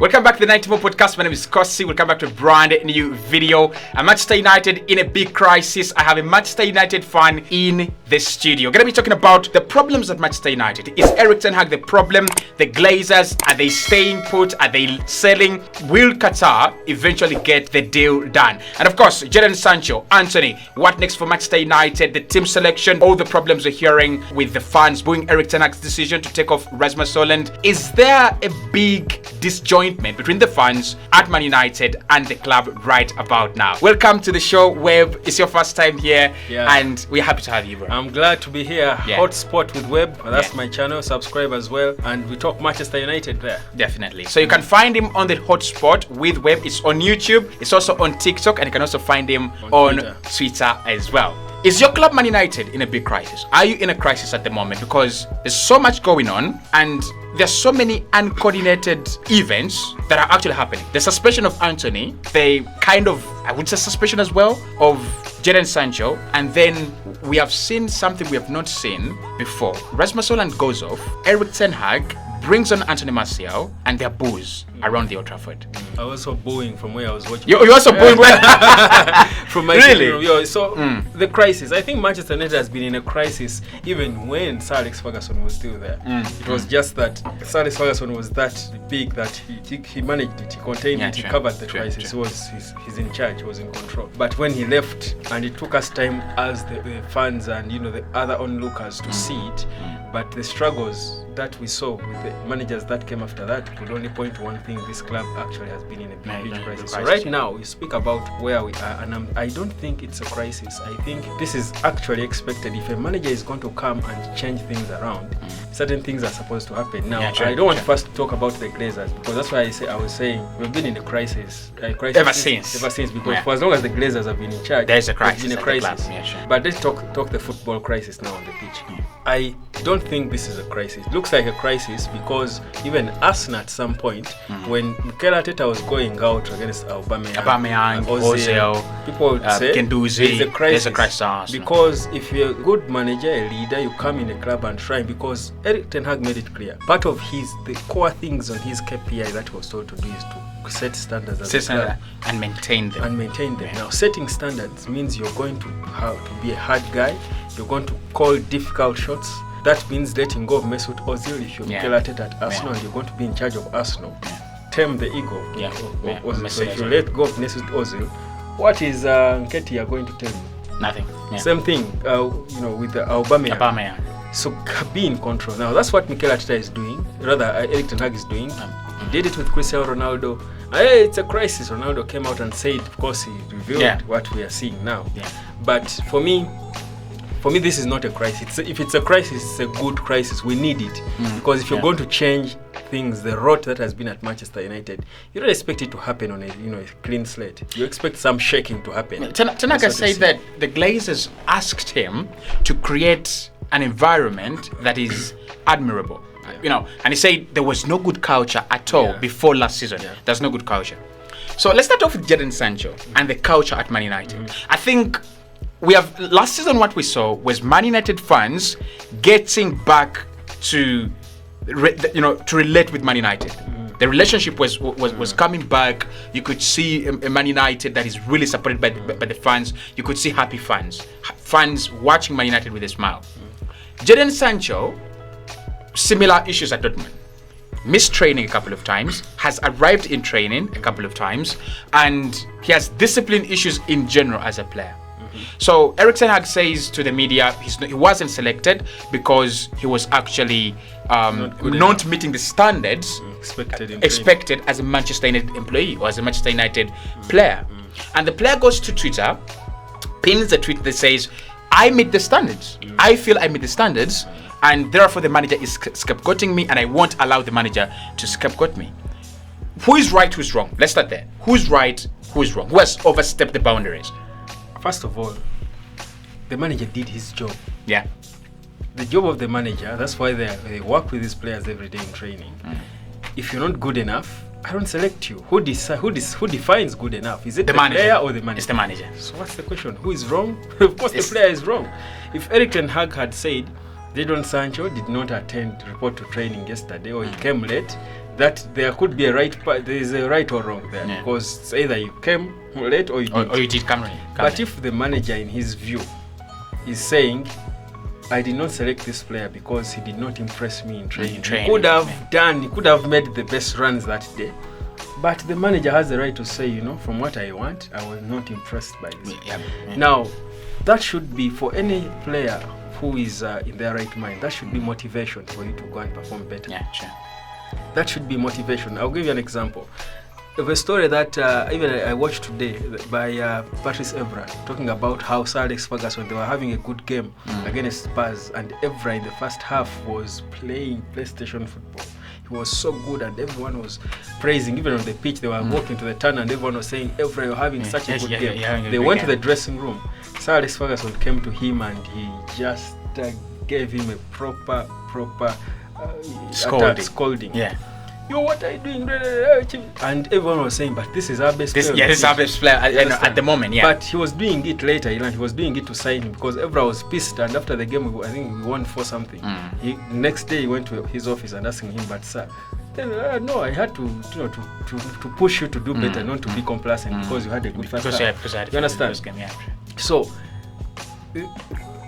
Welcome back to the 94 podcast. My name is Kosi. Welcome back to a brand new video. A Manchester United in a big crisis. I have a Manchester United fan in the studio. We're going to be talking about the problems at Manchester United. Is Erik ten Hag the problem? The Glazers, are they staying put? Are they selling? Will Qatar eventually get the deal done? And of course, Jadon Sancho, Anthony, what next for Manchester United? The team selection, all the problems we're hearing with the fans booing Erik ten Hag's decision to take off Rasmus Hojlund. Is there a big disjointment between the fans at Man United and the club right about now? Welcome to the show, Webb. It's your first time here, and we're happy to have you, bro. I'm glad to be here. Hotspot with Webb. That's my channel. Subscribe as well, and we talk Manchester United there. Definitely. So you can find him on the Hotspot with Webb. It's on YouTube. It's also on TikTok, and you can also find him on Twitter as well. Is your club Man United in a big crisis? Are you in a crisis at the moment? Because there's so much going on and there's so many uncoordinated events that are actually happening. The suspension of Anthony, I would say suspension as well of Jadon Sancho, and then we have seen something we have not seen before. Rasmus Hojlund goes off, Erik ten Hag brings on Anthony Martial, and they're boos around the Old Trafford. I was also booing from where I was watching. You're also booing from my room. The crisis. I think Manchester United has been in a crisis even when Sir Alex Ferguson was still there. It was just that Sir Alex Ferguson was that big that he managed it, he contained it, he covered the crisis. He's in charge, he was in control. But when he left, and it took us time as the fans and the other onlookers to see it, but the struggles that we saw with the managers that came after that could only point to one thing: this club actually has been in a big crisis. So right now we speak about where we are, and I don't think it's a crisis. I think this is actually expected. If a manager is going to come and change things around, certain things are supposed to happen. Now I don't want first to talk about the Glazers, because that's why I was saying we've been in a crisis ever since because for as long as the Glazers have been in charge, there's a crisis. Been a crisis. But let's talk the football crisis now on the pitch. I don't think this is a crisis. It looks like a crisis because even Arsenal at some point, when Mikel Arteta was going out against Aubameyang, Ozil, people would say there's a crisis. Because if you're a good manager, a leader, you come in a club and try, because Erik ten Hag made it clear. Part of the core things on his KPI that he was told to do is to set standards as a club and maintain them. Now, setting standards means you're going to have to be a hard guy. You're going to call difficult shots. That means letting go of Mesut Ozil if you're Mikel Arteta at Arsenal, and you're going to be in charge of Arsenal. Tame the ego of Ozil. So if you let go of Mesut Ozil, what is Nketiah going to tell you? Nothing. Same thing, with Aubameyang. So be in control. Now that's what Mikel Arteta is doing. Rather, Erik ten Hag is doing. He did it with Cristiano Ronaldo. It's a crisis. Ronaldo came out and said, of course, he revealed what we are seeing now. But for me, this is not a crisis. If it's a crisis, it's a good crisis. We need it. Because if you're going to change things, the rot that has been at Manchester United, you don't expect it to happen on a clean slate. You expect some shaking to happen. Ten Hag said that the Glazers asked him to create an environment that is admirable. And he said there was no good culture at all before last season. There's no good culture. So let's start off with Jadon Sancho and the culture at Man United. I think last season what we saw was Man United fans getting back to relate with Man United. The relationship was coming back. You could see a Man United that is really supported by the fans. You could see happy fans watching Man United with a smile. Jadon Sancho, similar issues at Dortmund. Missed training a couple of times, has arrived in training a couple of times, and he has discipline issues in general as a player. So Erik ten Hag says to the media he wasn't selected because he was actually not meeting the standards expected as a Manchester United employee or as a Manchester United player. And the player goes to Twitter, pins a tweet that says, I meet the standards. I feel I meet the standards, and therefore the manager is scapegoating me, and I won't allow the manager to scapegoat me. Who is right, who's wrong? Let's start there. Who's right, who's wrong? Who has overstepped the boundaries? First of all, the manager did his job. The job of the manager, that's why they work with these players every day in training. If you're not good enough, I don't select you. Who defines good enough? Is it the player or the manager? It's the manager. So what's the question? Who is wrong? Of course, the player is wrong. If Erik ten Hag had said Jadon Sancho did not report to training yesterday, or he came late, that there could be there is a right or wrong there, because it's either you came late or you didn't. Or you did come late. But if the manager, in his view, is saying, I did not select this player because he did not impress me in training. He could have made the best runs that day. But the manager has the right to say, from what I want, I was not impressed by this. Now, that should be for any player who is in their right mind. That should be motivation for you to go and perform better. Yeah, sure. That should be motivation. I'll give you an example of a story that even I watched today by Patrice Evra, talking about how Sir Alex Ferguson, they were having a good game against Spurs, and Evra in the first half was playing PlayStation football. He was so good, and everyone was praising. Even on the pitch, they were walking to the turn, and everyone was saying, Evra, you're having such a good game. They went to the dressing room. Sir Alex Ferguson came to him, and he just gave him a proper scolding. Yeah. What are you doing? And everyone was saying, but this is our best player. Yeah, this is our best player at the moment, yeah. But he was doing it later, he was doing it to sign him, because Evra was pissed, and after the game, I think we won 4-something. Next day, he went to his office and asking him, but sir, no, I had to push you to do better, not to be complacent, because you had a good first half. You understand? Game, yeah. So,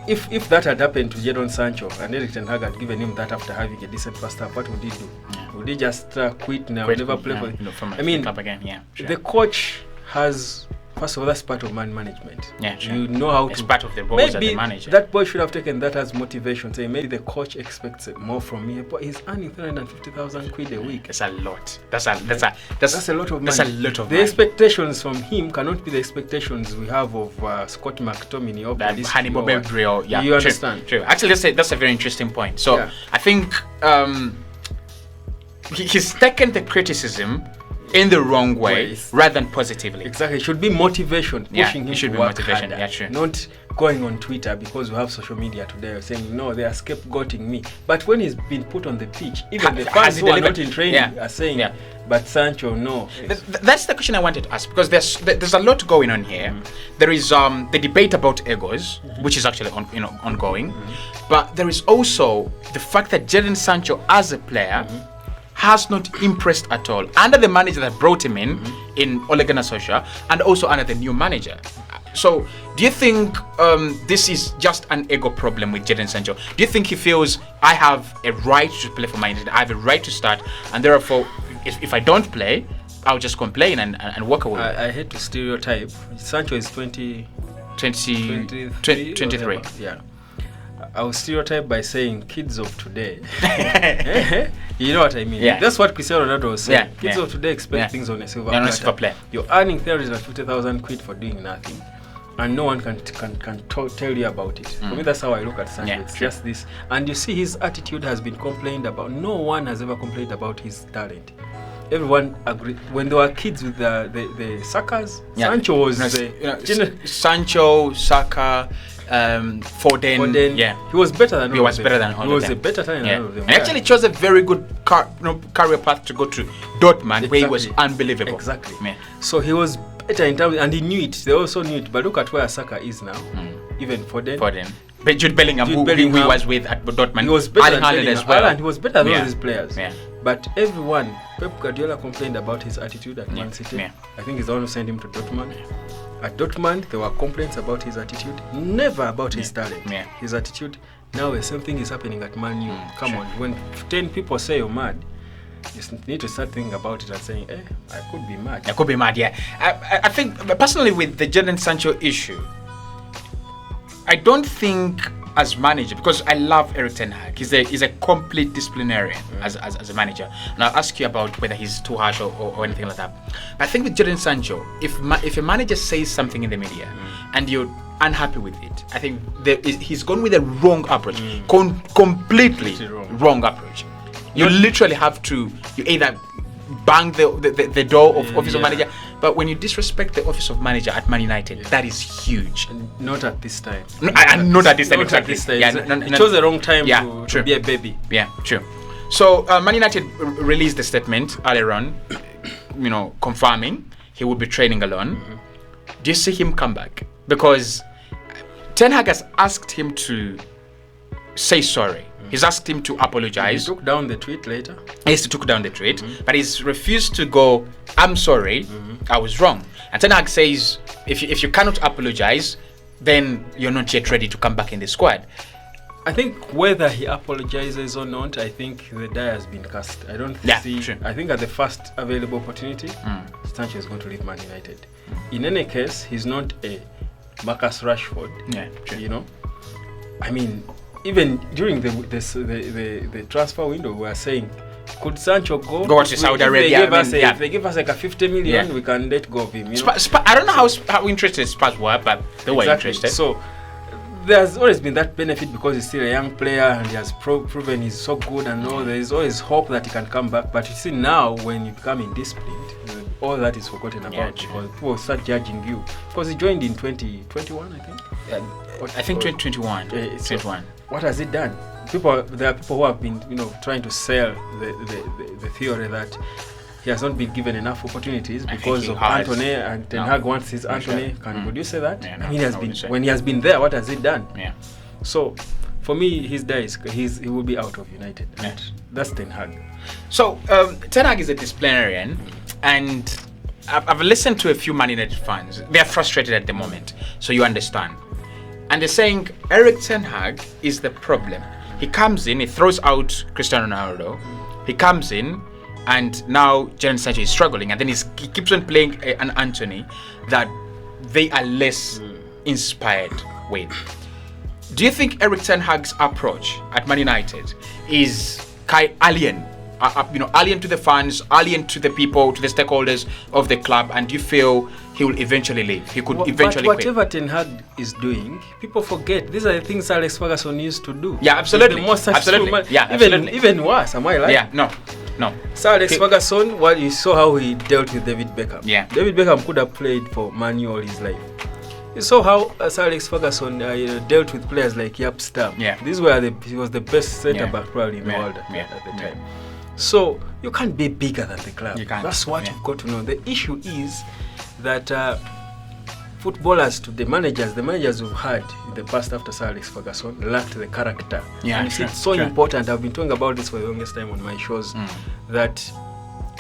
if that had happened to Jadon Sancho and Erik ten Hag had given him that after having a decent first half, what would he do? Would he just quit now, never play for him? I mean, up again. Yeah, sure. The coach has, first of all, that's part of man management. Yeah, sure. You know how it's to. part of the roles as the manager. That boy should have taken that as motivation, saying maybe the coach expects more from me, but he's earning 350,000 quid a week. That's a lot. That's a lot of money. That's a lot of money. The expectations from him cannot be the expectations we have of Scott McTominay or Hannibal Gabriel. Yeah, you understand? True. Actually, that's a very interesting point. So I think he's taken the criticism in the wrong way rather than positively. Exactly. It should be motivation, pushing him it should to be work motivation. harder. Yeah, true. Not going on Twitter, because we have social media today, saying, no, they are scapegoating me. But when he's been put on the pitch, even the fans who are not in training are saying, but Sancho, no. That's the question I wanted to ask, because there's a lot going on here. There is the debate about egos, which is actually ongoing. But there is also the fact that Jadon Sancho as a player has not impressed at all under the manager that brought him in Ole Gunnar Solskjaer, and also under the new manager. So do you think this is just an ego problem with Jadon Sancho? Do you think he feels, I have a right to play for Man United, I have a right to start, and therefore if I don't play, I'll just complain and walk away? I hate to stereotype. Sancho is 23. Yeah. I will stereotype by saying kids of today. You know what I mean? Yeah. That's what Cristiano Ronaldo was saying. Kids of today expect things on a silver platter. You're earning 350,000 quid for doing nothing, and no one can tell you about it. For me, that's how I look at Sancho. It's just this. And you see, his attitude has been complained about. No one has ever complained about his talent. Everyone agreed. When there were kids with the Sakas, Sancho was Sancho, Saka, Foden. He was better than all of them. He was better than all of them. He was a better talent than all of them. And actually chose a very good career path to go to Dortmund, where he was unbelievable. Exactly. So he was better in terms, and he knew it. They also knew it. But look at where Saka is now. Even Foden. But Jude Bellingham, who he was with at Dortmund, he was better than Haaland as well. He was better than all these players. But everyone, Pep Guardiola complained about his attitude at Man City. I think he's the one who sent him to Dortmund. At Dortmund, there were complaints about his attitude, never about his talent. His attitude. Now the same thing is happening at Man U. Come on, when 10 people say you're mad, you need to start thinking about it and saying, I could be mad. I could be mad, yeah. I think, personally, with the Jadon Sancho issue, I don't think as manager, because I love Erik ten Hag. He's a complete disciplinarian as a manager. And I'll ask you about whether he's too harsh or anything like that. But I think with Jadon Sancho, if a manager says something in the media and you're unhappy with it, I think he's gone with a wrong approach. Completely wrong approach. You literally have to, you either bang the door of office of manager, but when you disrespect the office of manager at Man United, that is huge. Not at this time. Not at this time, exactly. It was the wrong time to be a baby. Yeah, true. So Man United released the statement earlier on, confirming he would be training alone. Do you see him come back? Because Ten Hag has asked him to say sorry He's asked him to apologize. He took down the tweet later. Yes, he took down the tweet, but he's refused to go, I'm sorry, I was wrong. And Ten Hag says, if you cannot apologize, then you're not yet ready to come back in the squad. I think whether he apologizes or not, I think the die has been cast. I don't see. True. I think at the first available opportunity, Sancho is going to leave Man United. In any case, he's not a Marcus Rashford. Yeah, true. You know, I mean, even during the transfer window, we are saying, could Sancho go to Saudi Arabia? If they give us like a 50 million, we can let go of him. You know? I don't know how interested Spurs were, but they were interested. So there's always been that benefit because he's still a young player and he has proven he's so good and all. There is always hope that he can come back. But you see now, when you become indisciplined, all that is forgotten about because people start judging you. Because he joined in 2021, I think. I think 2021. 21. What has it done? There are people who have been, trying to sell the theory that he has not been given enough opportunities because of Antony, and Ten Hag wants his Antony. Would you say that? Yeah, I mean, when he has been there, what has it done? Yeah. So, for me, his days, he will be out of United. Yeah. That's Ten Hag. So, Ten Hag is a disciplinarian, and I've listened to a few Man United fans. They're frustrated at the moment, so you understand. And they're saying Erik Ten Hag is the problem. He comes in, he throws out Cristiano Ronaldo. He comes in, and now Jadon Sancho is struggling, and then he keeps on playing an Antony that they are less inspired with. Do you think Erik Ten Hag's approach at Man United is alien? Alien to the fans, alien to the people, to the stakeholders of the club, and do you feel he will eventually leave? He could eventually But quit. whatever Ten Hag is doing, people forget. These are the things Alex Ferguson used to do. Yeah, absolutely. The most Absolutely. Yeah, absolutely. Even worse, am I right? Yeah, no. Sir Alex Ferguson, you saw how he dealt with David Beckham. Yeah. David Beckham could have played for Man U all his life. You saw how Sir Alex Ferguson dealt with players like Yap Stam. Yeah. He was the best centre back probably in the world at the time. So you can't be bigger than the club. You can't. That's what you've got to know. The issue is that footballers, the managers we've had in the past after Sir Alex Ferguson lacked the character. Yeah, and it's so important. I've been talking about this for the longest time on my shows. That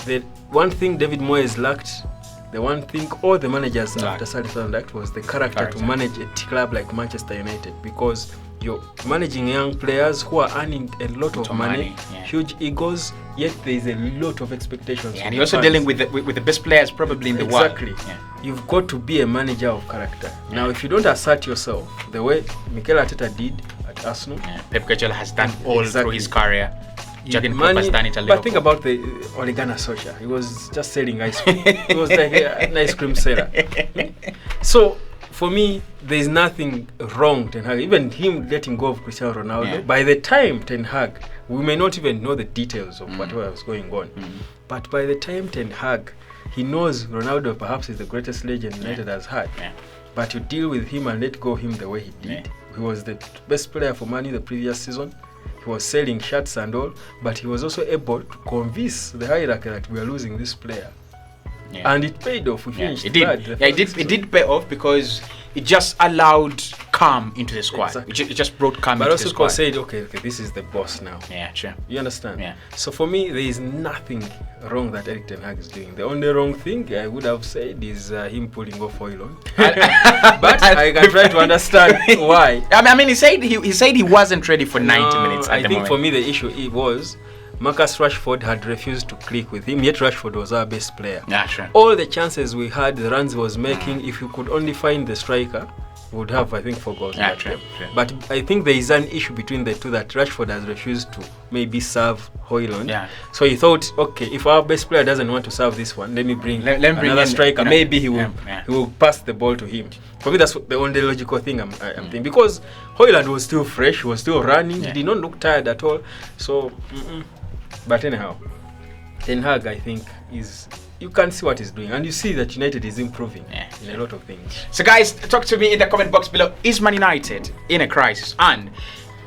the one thing David Moyes lacked, the one thing all the managers after Sir Alex Ferguson lacked was the character to manage a club like Manchester United, because you're managing young players who are earning a lot of money, huge egos, yet there is a lot of expectations. Yeah, and you're also dealing with the best players probably in the world. Exactly. Yeah. You've got to be a manager of character. Now, if you don't assert yourself the way Mikel Arteta did at Arsenal, Pep Guardiola has done all through his career. Jurgen Klopp has done it a little. But think about the Ole Gunnar Solskjaer. He was just selling ice cream. He was like an ice cream seller. So, for me, there is nothing wrong Ten Hag. Even him letting go of Cristiano Ronaldo. By the time Ten Hag, we may not even know the details of whatever was going on. But by the time Ten Hag, he knows Ronaldo perhaps is the greatest legend United has had. But you deal with him and let go of him the way he did. He was the best player for Man U the previous season. He was selling shirts and all, but he was also able to convince the hierarchy that we are losing this player. And it paid off. We finished third. It did pay off because it just allowed calm into the squad. Exactly. It just brought calm into the squad. But also said, okay, this is the boss now. Yeah, sure. You understand? Yeah. So for me, there is nothing wrong that Erik Ten Hag is doing. The only wrong thing I would have said is him pulling off oil on. But I can try to understand why. I mean, he said he wasn't ready for 90 minutes. I think for me the issue was Marcus Rashford had refused to click with him, yet Rashford was our best player. Yeah, sure. All the chances we had, the runs he was making, if you could only find the striker, we would have, I think, 4 goals in that game. But I think there is an issue between the two that Rashford has refused to maybe serve Højlund. Yeah. So he thought, okay, if our best player doesn't want to serve this one, let me bring another striker. Maybe he will pass the ball to him. For me, that's the only logical thing I'm thinking. Because Højlund was still fresh, he was still running, he did not look tired at all. So, But anyhow, Ten Hag, I think, you can see what he's doing, and you see that United is improving in a lot of things. So guys, talk to me in the comment box below. Is Man United in a crisis? And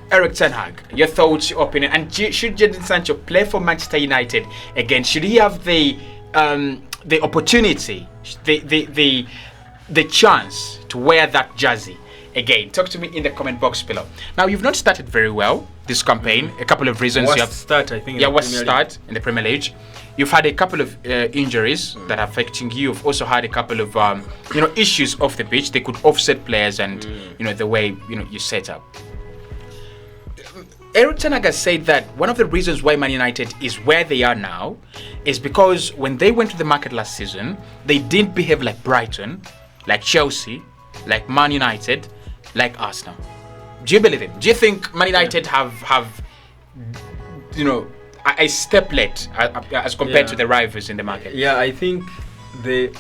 Erik Ten Hag, your thoughts, your opinion, and should Jadon Sancho play for Manchester United again? Should he have the opportunity, the chance to wear that jersey again? Talk to me in the comment box below. Now, you've not started very well this campaign. A couple of reasons. Worst you have start, I think. worst start in the Premier League. You've had a couple of injuries that are affecting you. You've also had a couple of issues off the pitch. They could offset players and the way you set up. Erik ten Hag has said that one of the reasons why Man United is where they are now is because when they went to the market last season, they didn't behave like Brighton, like Chelsea, like Man United, like Arsenal. Do you believe it? Do you think Man United have a step late as compared to the rivals in the market? Yeah, I think the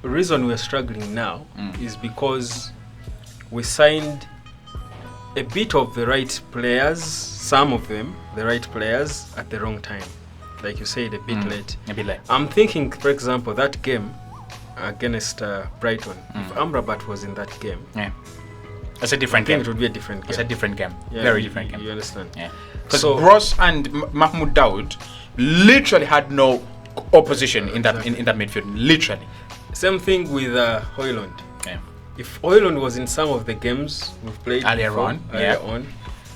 reason we're struggling now is because we signed a bit of the right players, some of them, the right players, at the wrong time. Like you said, a bit late. A bit late. I'm thinking, for example, that game against Brighton, if Amrabat was in that game, It's a different game. it would be a different game. It's a different game. Very different game. You understand? Yeah. Because Gross and Mahmoud Daoud literally had no opposition in that midfield. Literally. Same thing with Højlund. Yeah. If Højlund was in some of the games we've played Earlier on,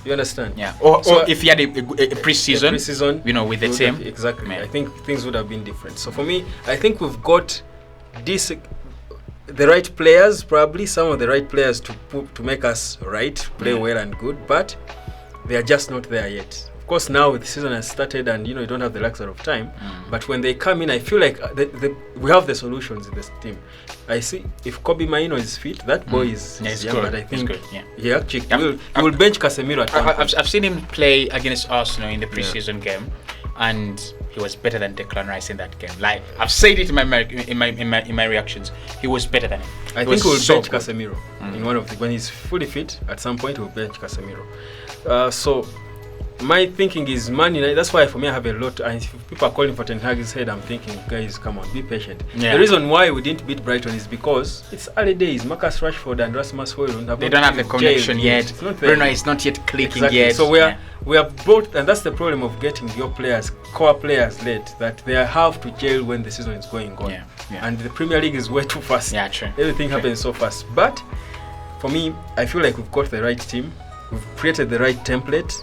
you understand? Yeah. Or if he had a pre-season, with the team. Exactly. Yeah. I think things would have been different. So for me, I think we've got the right players, probably some of the right players to make us play well and good, but they are just not there yet. Of course, now the season has started and you don't have the luxury of time, but when they come in, I feel like we have the solutions in this team. I see if Kobe Maino is fit, that boy is young, good. but I think good. he actually will bench Casemiro at one point. I've seen him play against Arsenal in the pre-season game, and he was better than Declan Rice in that game. Like I've said it in my reactions, he was better than him. I think we'll bench Casemiro in one of when he's fully fit. At some point, we'll bench Casemiro. So my thinking is Man United. That's why for me I have a lot. And if people are calling for Ten Hag's head, I'm thinking, guys, come on, be patient. Yeah. The reason why we didn't beat Brighton is because it's early days. Marcus Rashford and Rasmus Højlund they don't have the connection yet. Bruno is not yet clicking yet. So we are both, and that's the problem of getting your players, core players, late. That they have to gel when the season is going on. And the Premier League is way too fast. Yeah, true. Everything happens so fast. But for me, I feel like we've got the right team. We've created the right template.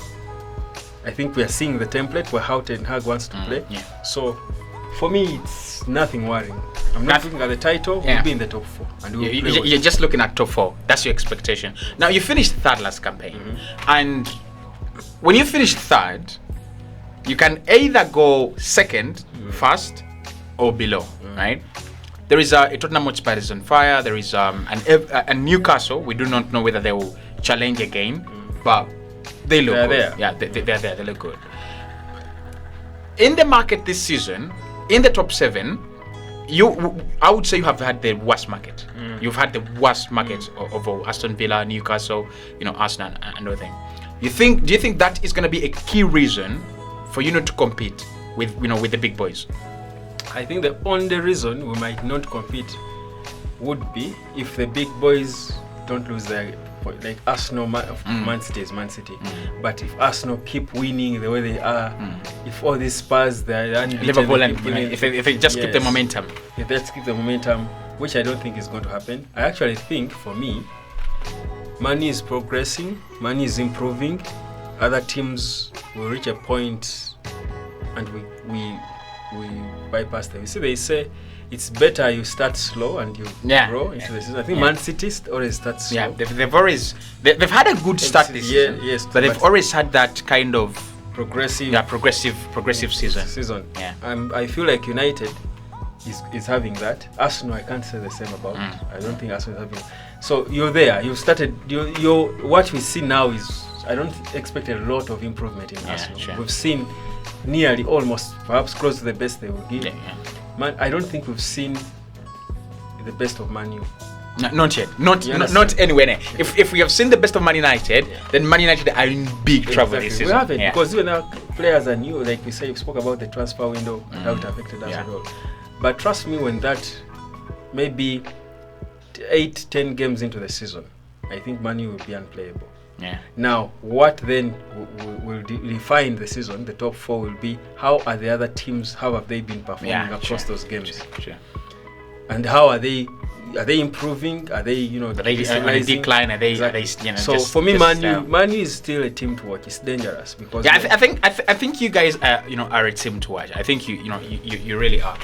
I think we are seeing the template where how Ten Hag wants to play. So for me, it's nothing worrying. I'm not looking at the title. We'll be in the top 4. And you're just looking at top 4. That's your expectation. Now, you finished third last campaign. And when you finish third, you can either go second, first, or below, right? There is a Tottenham Hotspur is on fire. There is a Newcastle. We do not know whether they will challenge again, but they look good. There. Yeah, they're there. They look good. In the market this season, in the top 7, I would say you have had the worst market. You've had the worst market of all. Aston Villa, Newcastle, Arsenal, and everything. Do you think that is going to be a key reason for you not to compete with the big boys? I think the only reason we might not compete would be if the big boys don't lose their point. Like Arsenal, Man City is Man City. But if Arsenal keep winning the way they are, if all these Spurs, they're unbeaten, Liverpool, and if they just keep the momentum. If they just keep the momentum, which I don't think is going to happen. I actually think, for me, Man is progressing, Man is improving. Other teams will reach a point and we bypass them. You see, they say it's better you start slow and you grow into the season. I think Man City always starts slow. Yeah, they've had a good start this season. Yes, but they've always had that kind of progressive season. Yeah. I feel like United is having that. Arsenal, I can't say the same about. I don't think Arsenal is having. So you're there. You started. What we see now is, I don't expect a lot of improvement in Arsenal. Sure. We've seen nearly almost, perhaps close to the best they will give. Man, I don't think we've seen the best of Man U. No, not yet. Not anywhere near. If we have seen the best of Man United, then Man United are in big trouble this season. We haven't, because even our players are new. Like we spoke about the transfer window and how it affected us as well. But trust me, when that maybe 8-10 games into the season, I think Man U will be unplayable. Now, what then will define the season, the top 4, will be how are the other teams, how have they been performing across those games? Sure. And how are they, Are they improving? Are they, are they on a decline? Are they, exactly. So for me, Man U is still a team to watch. It's dangerous because I think you guys are a team to watch. I think you really are.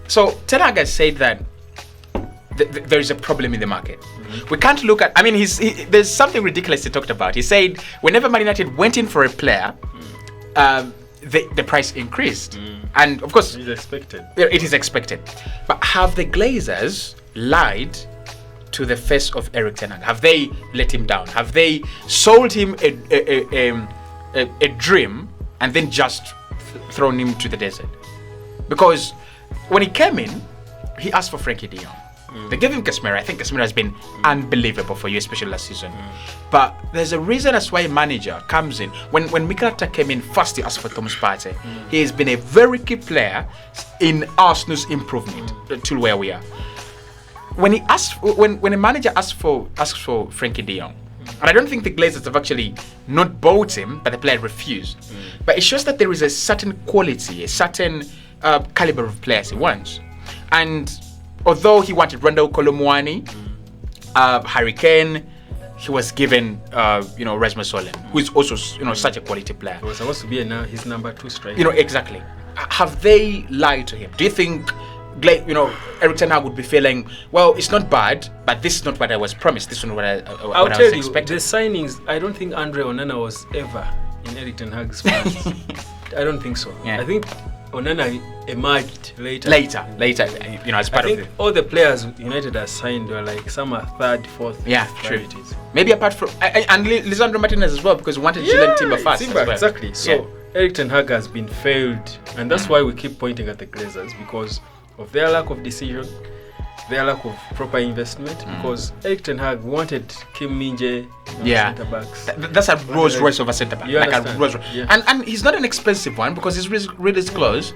So Ten Hag has said that there is a problem in the market. We can't look at. I mean, there's something ridiculous he talked about. He said whenever Man United went in for a player, the price increased, and of course, it is expected. It is expected. But have the Glazers lied to the face of Erik ten Hag? Have they let him down? Have they sold him a dream and then just thrown him to the desert? Because when he came in, he asked for Frankie de Jong. They gave him Casemiro. I think Casemiro has been unbelievable for you, especially last season. But there's a reason as why a manager comes in. When Mikel Arteta came in, first he asked for Thomas Partey. He has been a very key player in Arsenal's improvement to where we are. When a manager asks for Frankie de Jong, and I don't think the Glazers have actually not bought him, but the player refused. But it shows that there is a certain quality, a certain caliber of players he wants. And although he wanted Randall Kolomwani, Harry Kane, he was given Rasmus Holm, who is also such a quality player. He was supposed to be his number 2 striker. Exactly. Have they lied to him? Do you think Erik ten Hag would be feeling, well, it's not bad, but this is not what I was promised. This is not what I was expecting. The signings, I don't think Andre Onana was ever in Erik ten Hag's plans. I don't think so. Yeah. I think Onana emerged later. As part of it. All the players United has signed were like some are 3rd, 4th. Yeah, true. Maybe apart from and Lisandro Martinez as well, because we wanted Julian Timber first. Timber, well. Exactly. So Erik ten Hag has been failed, and that's why we keep pointing at the Glazers, because of their lack of decision, their lack of proper investment. Because Erik ten Hag wanted Kim Min-jae, centre backs. That's a Rolls Royce of a centre back. Like a Rolls Royce. Yeah. And he's not an expensive one, because his release clause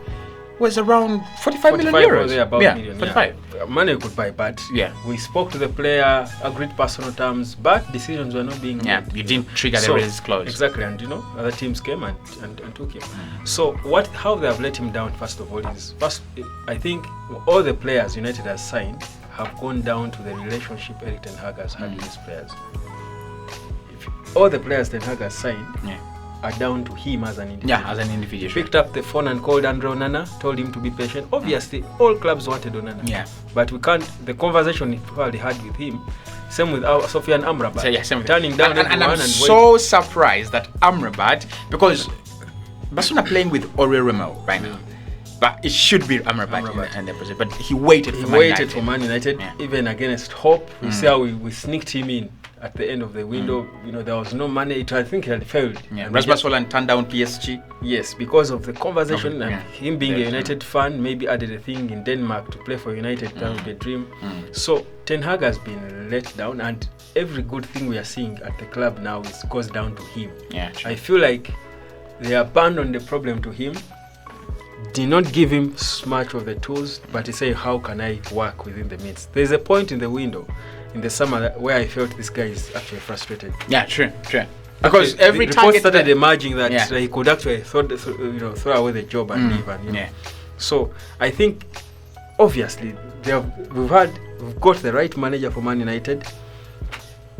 was around 45 million euros. Million, 45. Yeah. Money could buy, but we spoke to the player, agreed personal terms, but decisions were not being made. You didn't trigger the release clause. Exactly, and other teams came and took him. So how they have let him down, first of all, I think all the players United has signed have gone down to the relationship Erik ten Hag has had with his players. If all the players ten Hag has signed are down to him as an individual. Yeah, as an individual. He picked up the phone and called Andre Onana, told him to be patient. Obviously, all clubs wanted Onana. Yeah. But we can't. The conversation he probably had with him, same with Sofiane Amrabat. Turning down and I'm so surprised that Amrabat, because Barcelona playing with Oriol Romeu right now. But it should be Amrabat in the position. But he waited for Man United, even against hope. We see how we sneaked him in at the end of the window. There was no money. I think he had failed. Rasmus Holm turned down PSG. Yes, because of the conversation and him being a United fan, maybe added a thing in Denmark to play for United. That would be a dream. So Ten Hag has been let down, and every good thing we are seeing at the club now goes down to him. Yeah, true. I feel like they abandoned the problem to him. Did not give him much of the tools, but he said, how can I work within the means? There's a point in the window in the summer where I felt this guy is actually frustrated. Yeah, true. Because every time reports started emerging that he could actually throw away the job and leave. So I think obviously we've got the right manager for Man United,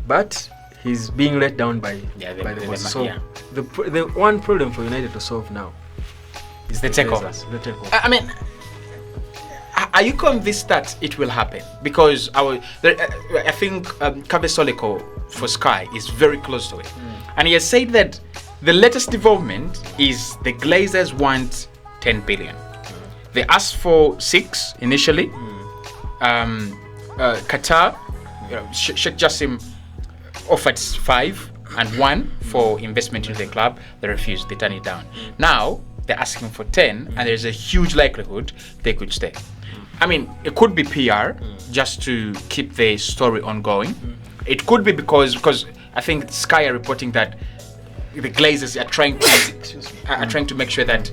but he's being let down by the boss. So the one problem for United to solve now is the takeover. I mean, are you convinced that it will happen? Because I think Kave Soleko for Sky is very close to it. And he has said that the latest development is the Glazers want 10 billion. They asked for 6 initially. Qatar, Sheikh Jassim offered 5 and 1 for investment into the club. They refused. They turned it down. Now they're asking for 10, and there's a huge likelihood they could stay. I mean, it could be PR just to keep the story ongoing. It could be because I think Sky are reporting that the Glazers are trying to make sure that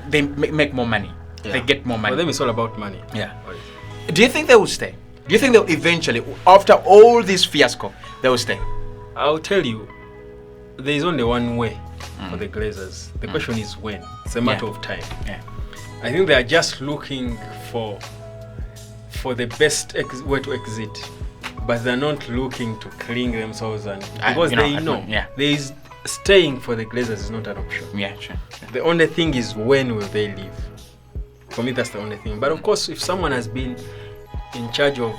they make more money. They get more money. For them, it's all about money. Yeah. Do you think they will stay? Do you think they'll eventually, after all this fiasco, they will stay? I'll tell you, there is only one way for the Glazers. The question is when. It's a matter of time. Yeah. I think they are just looking for for the best way to exit, but they're not looking to cling themselves, and because they know there is staying for the Glazers is not an option. Yeah, sure. The only thing is, when will they leave? For me, that's the only thing. But of course, if someone has been in charge of,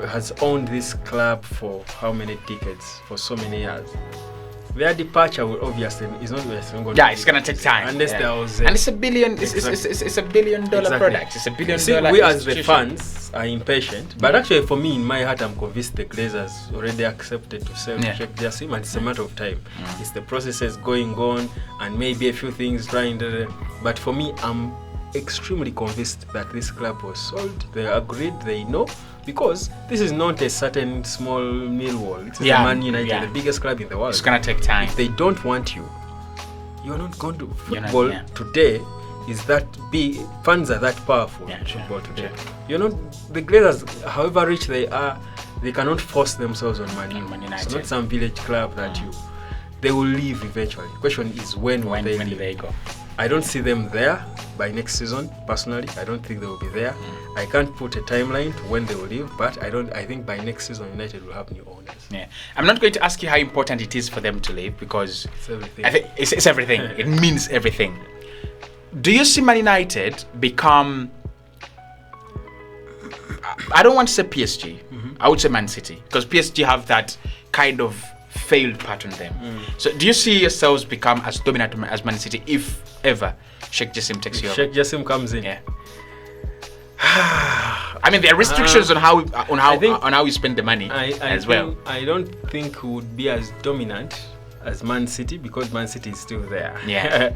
has owned this club for how many decades, for so many years, their departure will obviously is not going to. Yeah, it's gonna take time. Unless there was, and it's a billion. It's $1 billion product. It's $1 billion. See, we as the fans are impatient, but actually, for me, in my heart, I'm convinced the Glazers already accepted to sell Sheikh Jassim, and it's a matter of time. It's the processes going on, and maybe a few things trying to. But for me, I'm extremely convinced that this club was sold. They agreed. They know. Because this is not a certain small Millwall. It's Man United, the biggest club in the world. It's going to take time. If they don't want you, you're not going to. Football today is that big. Fans are that powerful. Football today. You're not. The Glazers, however rich they are, they cannot force themselves on Man United. It's not some village club that they will leave eventually. The question is when will they leave? They go. I don't see them there by next season. Personally, I don't think they will be there. I can't put a timeline to when they will leave, but I think by next season United will have new owners. Yeah, I'm not going to ask you how important it is for them to leave, because it's everything. I think it's everything. It means everything. Do you see Man United become? I don't want to say PSG. I would say Man City, because PSG have that kind of failed part on them. So do you see yourselves become as dominant as Man City if ever Sheikh Jassim takes you over? Sheikh Jassim comes in. Yeah. I mean, there are restrictions on how we spend the money well. I don't think we would be as dominant as Man City, because Man City is still there. Yeah.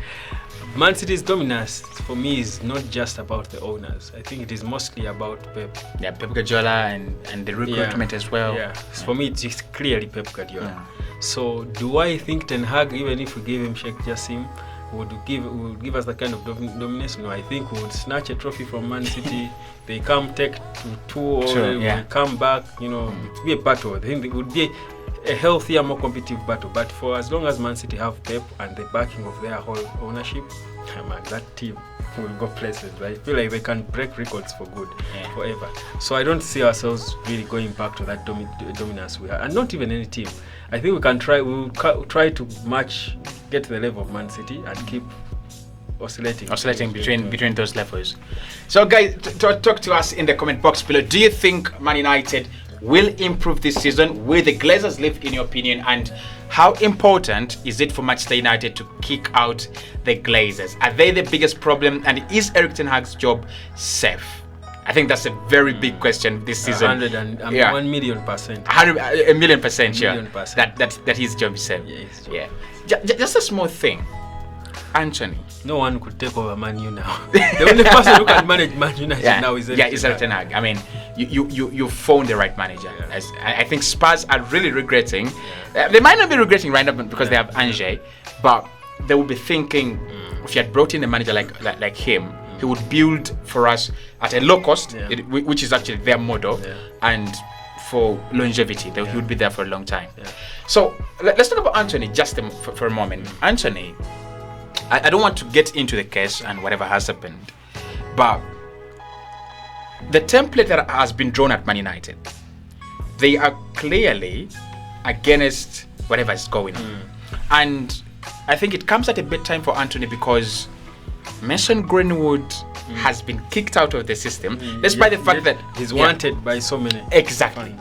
Man City's dominance for me is not just about the owners. I think it is mostly about Pep. Yeah, Pep Guardiola and the recruitment as well. Yeah. For me, it's just clearly Pep Guardiola. So, do I think Ten Hag, even if we give him Sheikh Jassim, would give us the kind of dominance? No, I think we would snatch a trophy from Man City. They come take to 2-0, we come back. It would be a battle. I think it would be a healthier, more competitive battle. But for as long as Man City have Pep and the backing of their whole ownership, man, that team will go places. I feel like they can break records for good, forever. So I don't see ourselves really going back to that dominance we had, and not even any team. I think we can try. We'll try to get to the level of Man City and keep oscillating between those levels. So, guys, talk to us in the comment box below. Do you think Man United will improve this season? Will the Glazers live, in your opinion? And how important is it for Manchester United to kick out the Glazers? Are they the biggest problem? And is Erik ten Hag's job safe? I think that's a very big question this season. 1,000,000%. 1,000,000% sure that his job is safe. Just a small thing. Anthony. No one could take over Man U now. The only person who can manage Man United now is Erik ten Hag. I mean, you found the right manager. I think Spurs are really regretting. They might not be regretting right now because they have Ange, but they will be thinking, if you had brought in a manager like him, he would build for us at a low cost, which is actually their model, and for longevity. He would be there for a long time. So let's talk about Anthony just for a moment. Anthony, I don't want to get into the case and whatever has happened, but the template that has been drawn at Man United, they are clearly against whatever is going on. And I think it comes at a bad time for Anthony, because Mason Greenwood has been kicked out of the system, despite the fact that he's wanted by so many. Exactly.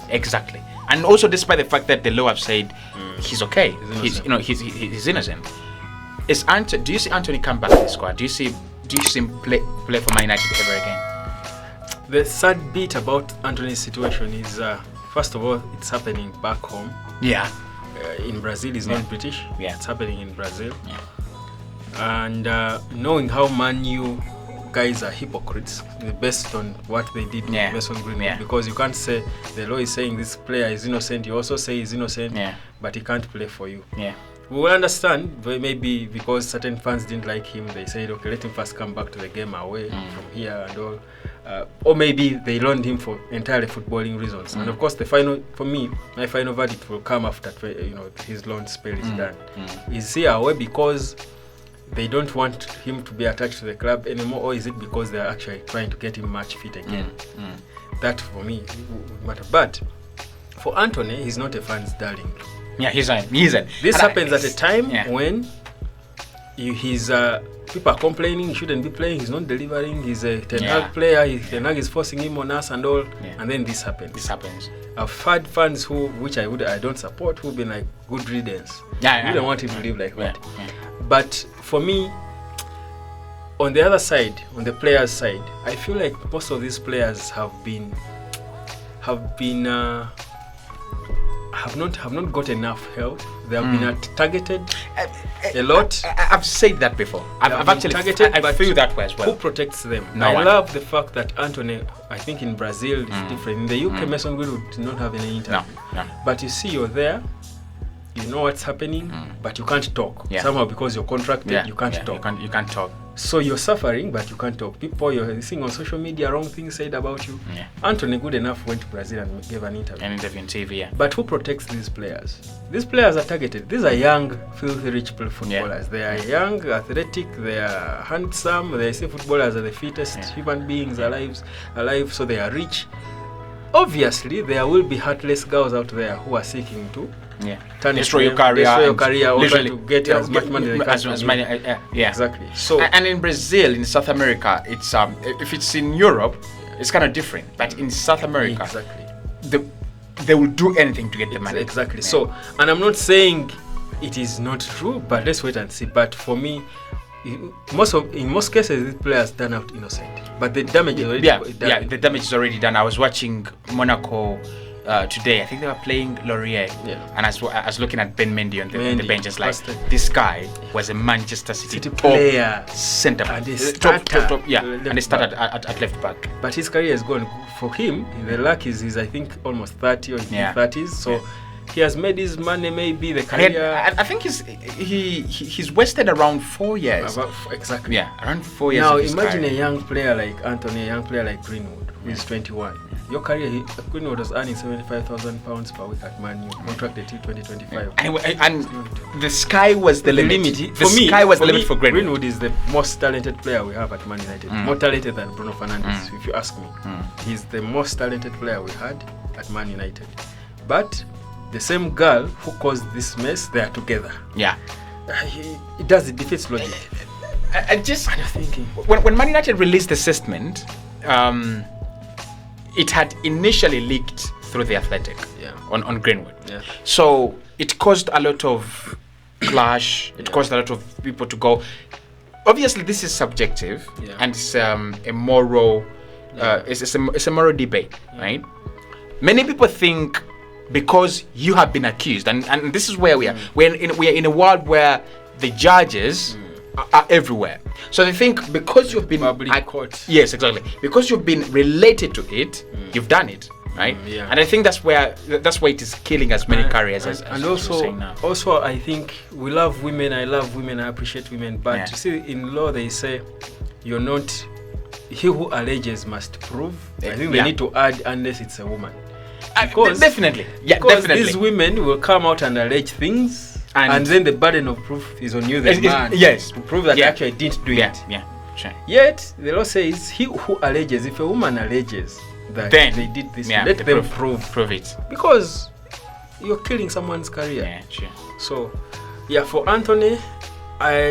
And also despite the fact that the law have said he's okay. He's innocent. Do you see Anthony come back to the squad? Do you see him play for Man United ever again? The sad bit about Anthony's situation is, first of all, it's happening back home. In Brazil, he's not British. It's happening in Brazil. And knowing how Man U guys are hypocrites based on what they did with Mason Greenwood, because you can't say the law is saying this player is innocent, you also say he's innocent, but he can't play for you. We will understand, maybe because certain fans didn't like him, they said, okay, let him first come back to the game away from here and all. Or maybe they loaned him for entirely footballing reasons. And of course, my final verdict will come after his loan spell is done. Is he away because they don't want him to be attached to the club anymore, or is it because they're actually trying to get him match fit again? That for me would matter. But for Anthony, he's not a fan's darling. Yeah, he's not. This happens at a time when he's people are complaining he shouldn't be playing, he's not delivering, he's a Ten Hag player, Ten Hag is forcing him on us and all, and then this happens. I've had fans which I don't support, who've been like, good riddance. You don't want him to live like that. But for me, on the other side, on the players' side, I feel like most of these players have not got enough help. They have been targeted a lot. I've said that before. I've actually targeted. I feel that way as well. Who protects them? No one. Love the fact that Anthony, I think in Brazil is different. In the UK, Mason Greenwood did not have any interview. No. But you see, you're there. You know what's happening, but you can't talk. Somehow because you're contracted, you can't talk. You can't talk. So you're suffering, but you can't talk. People, you're seeing on social media wrong things said about you. Anthony, good enough, went to Brazil and gave an interview. An interview on TV, But who protects these players? These players are targeted. These are young, filthy rich footballers. They are young, athletic, they are handsome. They say footballers are the fittest human beings alive, so they are rich. Obviously, there will be heartless girls out there who are seeking to destroy your career, also to get as much money as they can. Exactly. So, and in Brazil, in South America, it's if it's in Europe, it's kind of different. But in South America, they will do anything to get the money. Exactly. So, and I'm not saying it is not true, but let's wait and see. But for me, in most cases, these players turn out innocent. But the damage is already done. The damage is already done. I was watching Monaco today. I think they were playing Laurier, and I was looking at Ben Mendy on the bench. It's like, this guy was a Manchester City player, centre back, and he started at left back. But his career has gone. For him, the luck is he's I think almost 30 or 30s. So he has made his money. Maybe the career. I think he's wasted around 4 years. Exactly. Yeah, around 4 years. Now imagine a young player like Anthony, a young player like Greenwood, who is 21. Your career, Greenwood was earning £75,000 per week at Man U, contracted till 2025. And the sky was the limit. The sky was the limit for Greenwood. Greenwood is the most talented player we have at Man United. More talented than Bruno Fernandes, if you ask me. He's the most talented player we had at Man United. But the same girl who caused this mess, they are together. It defeats logic. I'm thinking, when Man United released the statement, it had initially leaked through the Athletic on Greenwood. So it caused a lot of clash. It caused a lot of people to go. Obviously, this is subjective, and it's a moral. It's a moral debate, right? Many people think because you have been accused, and this is where we are. We are in a world where the judges are everywhere. So they think because you've been court. Yes, exactly. Because you've been related to it, you've done it, right? And I think that's why it is killing as many careers as also I think we love women. I love women. I appreciate women. But you see, in law they say you're not. He who alleges must prove. I think they need to add unless it's a woman. Definitely. Because these women will come out and allege things. And then the burden of proof is on you, the man. To prove that actually didn't do it. Sure. Yet the law says he who alleges, if a woman alleges that they did this, let them prove it. Because you're killing someone's career. So, for Anthony,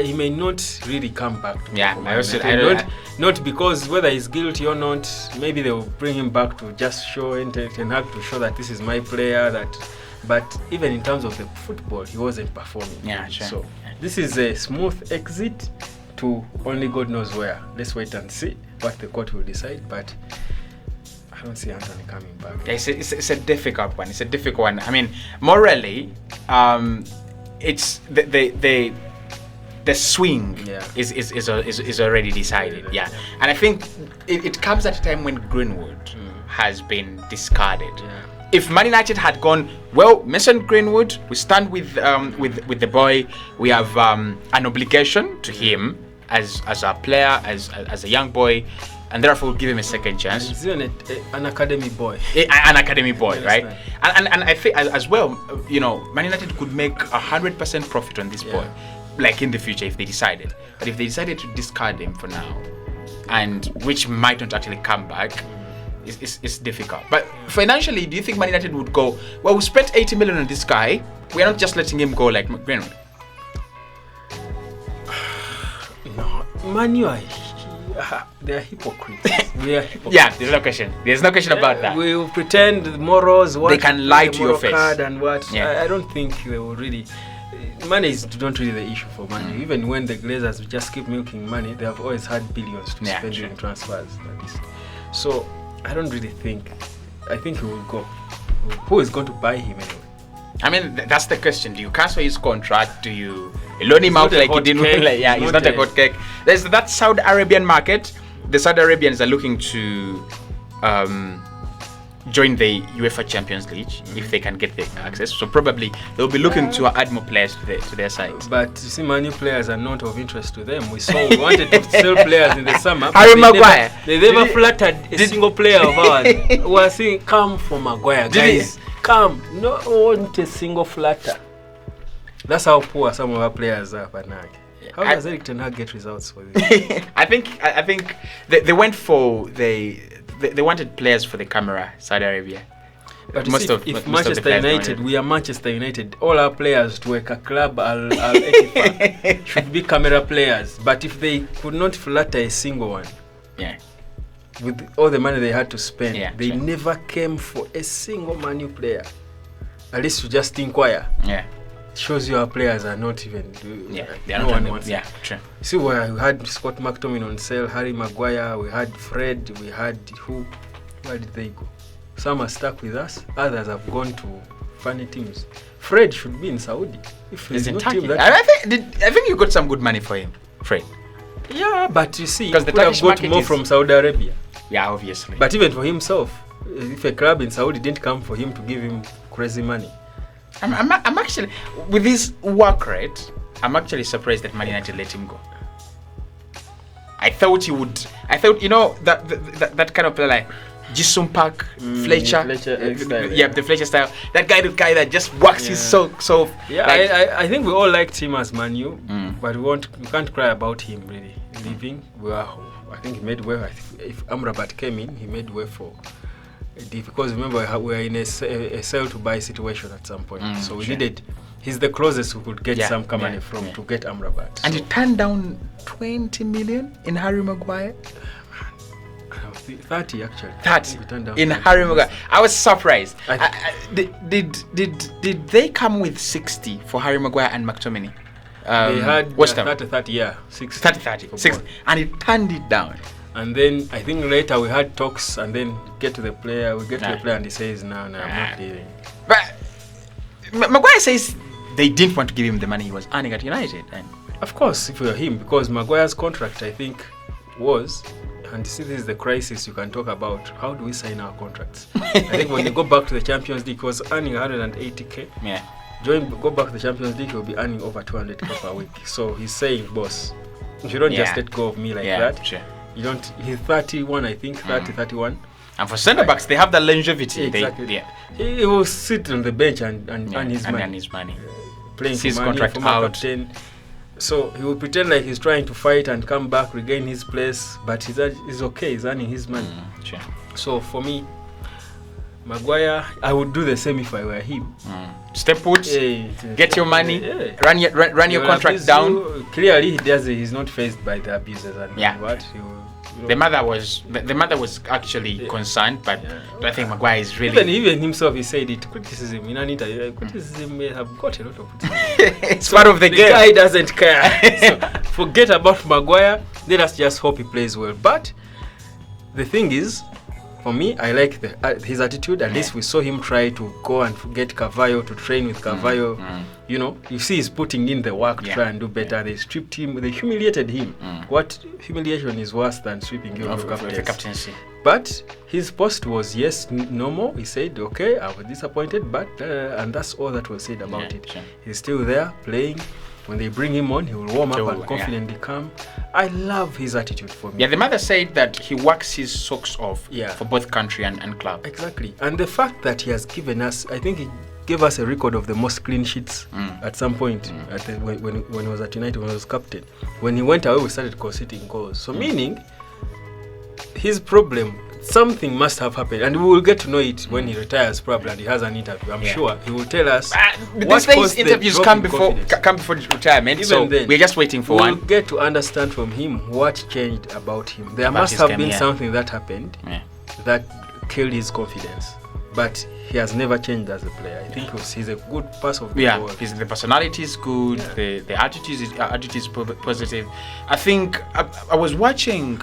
he may not really come back to not because whether he's guilty or not, maybe they will bring him back to just show and have to show that this is my player, but even in terms of the football, he wasn't performing. So this is a smooth exit to only God knows where. Let's wait and see what the court will decide, but I don't see Anthony coming back. It's a difficult one. It's a difficult one. I mean, morally, it's the swing is already decided. And I think it comes at a time when Greenwood has been discarded. If Man United had gone, well, Mason Greenwood, we stand with the boy. We have an obligation to him as a player, as a young boy, and therefore we'll give him a second chance. He's an academy boy. An academy boy, right? And I think as well, Man United could make 100% profit on this boy. like in the future if they decided. But if they decided to discard him for now, and which might not actually come back, it's difficult. But financially, do you think Man United would go, well, we spent 80 million on this guy, we're not just letting him go like Greenwood? No, Man U they are hypocrites. We are hypocrites. Yeah, there's no question. There's no question about that. We will pretend morals. They can lie to your face. And what? Yeah. I don't think they will really. Money is not really the issue for Man U. Even when the Glazers just keep milking money, they have always had billions to spend in transfers. So I don't really think. I think he will go. Who is going to buy him anyway? I mean, that's the question. Do you cancel his contract? Do you loan him out like you didn't? Like, yeah, he's not a hot cake. There's that Saudi Arabian market. The Saudi Arabians are looking to join the UEFA Champions League if they can get the access. So probably they'll be looking to add more players to their side. But you see, many players are not of interest to them. We wanted to sell players in the summer. Harry Maguire. They never flattered a single player of ours. We are saying, come for Maguire, guys. Come. No want a single flatter. That's how poor some of our players are, Panag. How does Eric Ten Hag get results for this? I think they went for they wanted players for the camera, Saudi Arabia. But if Manchester United, we are Manchester United, all our players to work a club should be camera players. But if they could not flatter a single one, with all the money they had to spend, they never came for a single Man U player. At least to just inquire. Yeah. Shows you our players are not even. They are no one wants. Yeah, true. See, where we had Scott McTominay on sale, Harry Maguire, we had Fred, we had who? Where did they go? Some are stuck with us. Others have gone to funny teams. Fred should be in Saudi. If he's in Turkey, I think you got some good money for him, Fred. Yeah, but you see, because the Turkish got more from Saudi Arabia. Yeah, obviously. But even for himself, if a club in Saudi didn't come for him to give him crazy money. I'm actually, with his work rate, I'm actually surprised that Man United let him go. I thought he would. I thought, that kind of player like Jisung Park, Fletcher, the Fletcher style. That guy that just works his so. Yeah, like, I think we all liked him as Man U, but we can't cry about him really leaving. I think he made way. If Amrabat came in, he made way for. Because remember, we were in a sell to buy situation at some point, so we needed. He's the closest we could get some money from to get Amrabat. And he turned down 20 million in Harry Maguire. 30 actually. 30 in Harry Maguire. I was surprised. Did they come with 60 for Harry Maguire and McTominay? They had 30, yeah, 60. 60, and he turned it down. And then I think later we had talks, and then get to the player. We get to the player, and he says, "No, I'm not leaving." But Maguire says they didn't want to give him the money he was earning at United. And of course, if we were him, because Maguire's contract, I think, was. And see, this is the crisis you can talk about. How do we sign our contracts? I think when you go back to the Champions League, he was earning 180k. Yeah. Go back to the Champions League, he'll be earning over 200k per week. So he's saying, boss, you don't just let go of me like that. Sure. You don't. He's 31, I think, 31. And for centre backs, they have the longevity. Exactly. He will sit on the bench and earn his money. Playing for his contract out. Captain. So he will pretend like he's trying to fight and come back, regain his place, but he's okay. He's earning his money. Sure. So for me, Maguire, I would do the same if I were him. Step put, get your money, run your contract down. Clearly, he's not faced by the abusers and what. The mother was actually concerned, but I think Maguire is really. Even himself, he said it. Criticism in an interview, criticism may have got a lot of criticism. It's part of the game. The guy doesn't care. So forget about Maguire. Let us just hope he plays well. But the thing is, for me, I like his attitude. At least we saw him try to go and get Carvalho, to train with Carvalho. You see he's putting in the work to try and do better. They stripped him, they humiliated him. What humiliation is worse than sweeping you off the captaincy? But his post was, normal. He said, okay, I was disappointed, but, and that's all that was said about it. Sure. He's still there playing. When they bring him on, he will warm up and confidently come. I love his attitude for me. Yeah, the mother said that he works his socks off for both country and club. Exactly. And the fact that he has given us, I think he gave us a record of the most clean sheets at some point when he was at United, when he was captain. When he went away, we started conceding goals. So meaning, his problem, something must have happened, and we will get to know it when he retires probably, and he has an interview. I'm sure he will tell us. These days interviews come before retirement, so then, we're just waiting for one. We'll get to understand from him what changed about him. There must have been something that happened that killed his confidence, but he has never changed as a player. I think he's a good pass of the ball. The personality is good. The attitude is positive. I think I was watching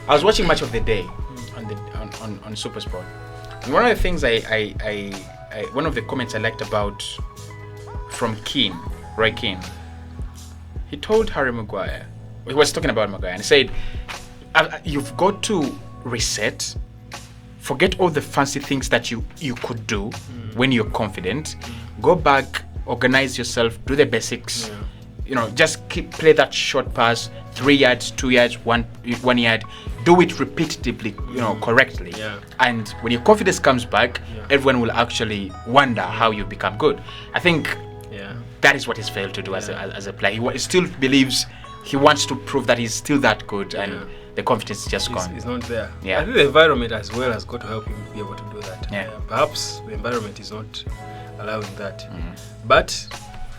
Match of the Day on SuperSport, and one of the things one of the comments I liked about from Roy Keane, he told Harry Maguire, he was talking about Maguire, and he said, "You've got to reset. Forget all the fancy things that you could do when you're confident. Go back, organize yourself, do the basics. Just play that short pass, 3 yards, 2 yards, 1 yard. Do it repetitively, correctly. Yeah. And when your confidence comes back, everyone will actually wonder how you become good." I think that is what he's failed to do as a player. He still believes he wants to prove that he's still that good, and the confidence is just gone. It's not there. Yeah. I think the environment as well has got to help him be able to do that. Yeah. Perhaps the environment is not allowing that. But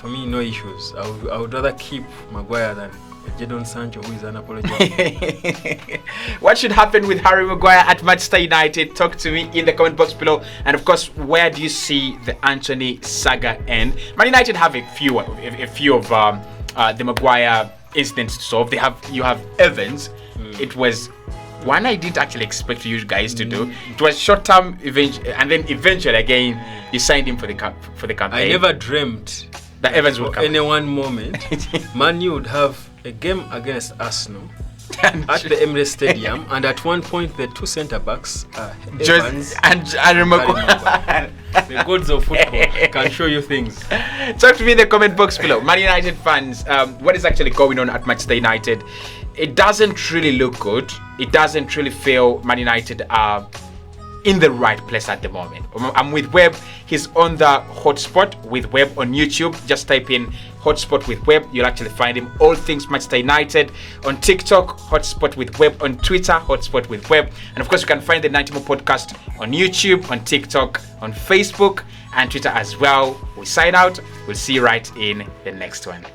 for me, no issues. I would rather keep Maguire than Jadon Sancho, who is unapologetic. What should happen with Harry Maguire at Manchester United? Talk to me in the comment box below. And of course, where do you see the Anthony saga end? Man United have a few of the Maguire incidents to solve. You have Evans. It was one I didn't actually expect you guys to do. It was short term, and then eventually again you signed him for the campaign. I never dreamt that Evans would come. In one moment, Man U would have a game against Arsenal at the Emirates Stadium, and at one point the two centre backs, Evans and Maguire. The gods of football can show you things. Talk to me in the comment box below. Man United fans, what is actually going on at Manchester United? It doesn't really look good. It doesn't really feel Man United are in the right place at the moment. I'm with Webb. He's on the hotspot with Webb on YouTube. Just type in hotspot with Webb. You'll actually find him. All things Manchester United on TikTok, hotspot with Webb on Twitter, hotspot with Webb. And of course, you can find the 90 More podcast on YouTube, on TikTok, on Facebook, and Twitter as well. We sign out. We'll see you right in the next one.